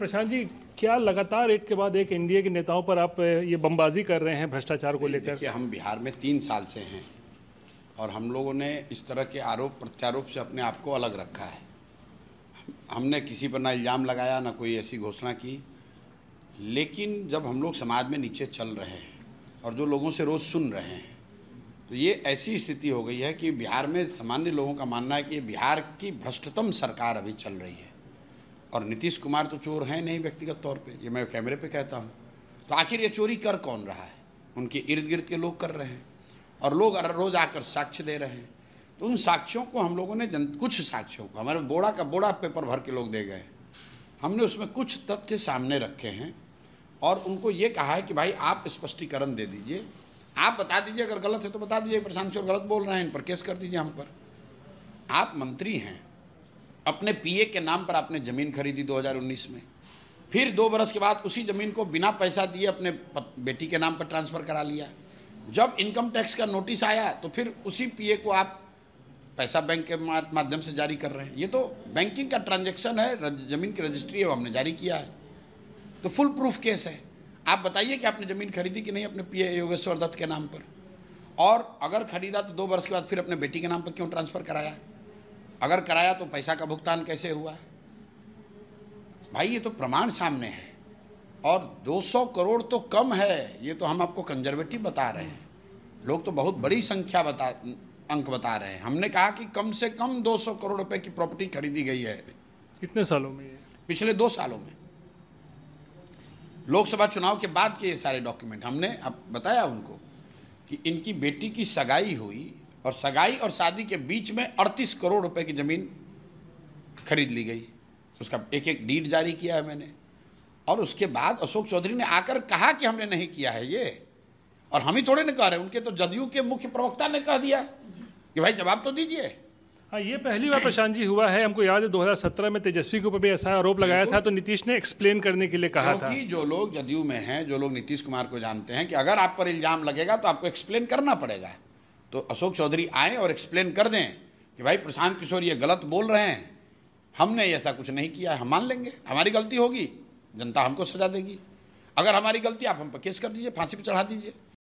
प्रशांत जी, क्या लगातार एक के बाद एक एनडीए के नेताओं पर आप ये बमबाजी कर रहे हैं भ्रष्टाचार को लेकर? देखिए, हम बिहार में 3 साल से हैं और हम लोगों ने इस तरह के आरोप प्रत्यारोप से अपने आप को अलग रखा है। हमने किसी पर ना इल्ज़ाम लगाया, ना कोई ऐसी घोषणा की। लेकिन जब हम लोग समाज में नीचे चल रहे हैं और जो लोगों से रोज़ सुन रहे हैं, तो ये ऐसी स्थिति हो गई है कि बिहार में सामान्य लोगों का मानना है कि बिहार की भ्रष्टतम सरकार अभी चल रही है। और नीतीश कुमार तो चोर हैं नहीं व्यक्तिगत तौर पे, ये मैं कैमरे पे कहता हूँ। तो आखिर ये चोरी कर कौन रहा है? उनके इर्द गिर्द के लोग कर रहे हैं और लोग रोज़ आकर साक्ष्य दे रहे हैं। तो उन साक्ष्यों को हम लोगों ने कुछ साक्ष्यों को हमारे बोड़ा का बोड़ा पेपर भर के लोग दे गए। हमने उसमें कुछ तथ्य सामने रखे हैं और उनको ये कहा है कि भाई आप स्पष्टीकरण दे दीजिए, आप बता दीजिए, अगर गलत है तो बता दीजिए, प्रशांत चोर गलत बोल रहे हैं, इन पर केस कर दीजिए हम पर। आप मंत्री हैं, अपने पीए के नाम पर आपने ज़मीन खरीदी 2019 में, फिर 2 बरस के बाद उसी ज़मीन को बिना पैसा दिए अपने बेटी के नाम पर ट्रांसफ़र करा लिया। जब इनकम टैक्स का नोटिस आया तो फिर उसी पीए को आप पैसा बैंक के माध्यम से जारी कर रहे हैं। ये तो बैंकिंग का ट्रांजैक्शन है, ज़मीन की रजिस्ट्री है, वो हमने जारी किया है, तो फुल प्रूफ केस है। आप बताइए कि आपने ज़मीन खरीदी कि नहीं अपने पीए योगेश्वर दत्त के नाम पर, और अगर खरीदा तो 2 बरस के बाद फिर अपने बेटी के नाम पर क्यों ट्रांसफ़र कराया? अगर कराया तो पैसा का भुगतान कैसे हुआ है? भाई ये तो प्रमाण सामने है। और 200 करोड़ तो कम है, ये तो हम आपको कंजर्वेटिव बता रहे हैं। लोग तो बहुत बड़ी संख्या अंक बता रहे हैं। हमने कहा कि कम से कम 200 करोड़ रुपए की प्रॉपर्टी खरीदी गई है। कितने सालों में? पिछले 2 सालों में, लोकसभा चुनाव के बाद के ये सारे डॉक्यूमेंट हमने अब बताया उनको कि इनकी बेटी की सगाई हुई और सगाई और शादी के बीच में 38 करोड़ रुपए की ज़मीन खरीद ली गई। उसका एक एक डीड जारी किया है मैंने। और उसके बाद अशोक चौधरी ने आकर कहा कि हमने नहीं किया है ये, और हम ही थोड़े ना कह रहे, उनके तो जदयू के मुख्य प्रवक्ता ने कह दिया कि भाई जवाब तो दीजिए। हाँ, ये पहली बार प्रशांत जी हुआ है। हमको याद है 2017 में तेजस्वी के ऊपर भी ऐसा आरोप लगाया था, तो नीतीश ने एक्सप्लेन करने के लिए कहा था। क्योंकि जो लोग जदयू में हैं, जो लोग नीतीश कुमार को जानते हैं कि अगर आप पर इल्ज़ाम लगेगा तो आपको एक्सप्लेन करना पड़ेगा, तो अशोक चौधरी आए और एक्सप्लेन कर दें कि भाई प्रशांत किशोर ये गलत बोल रहे हैं, हमने ऐसा कुछ नहीं किया है। हम मान लेंगे, हमारी गलती होगी, जनता हमको सजा देगी। अगर हमारी गलती, आप हम पर केस कर दीजिए, फांसी पर चढ़ा दीजिए।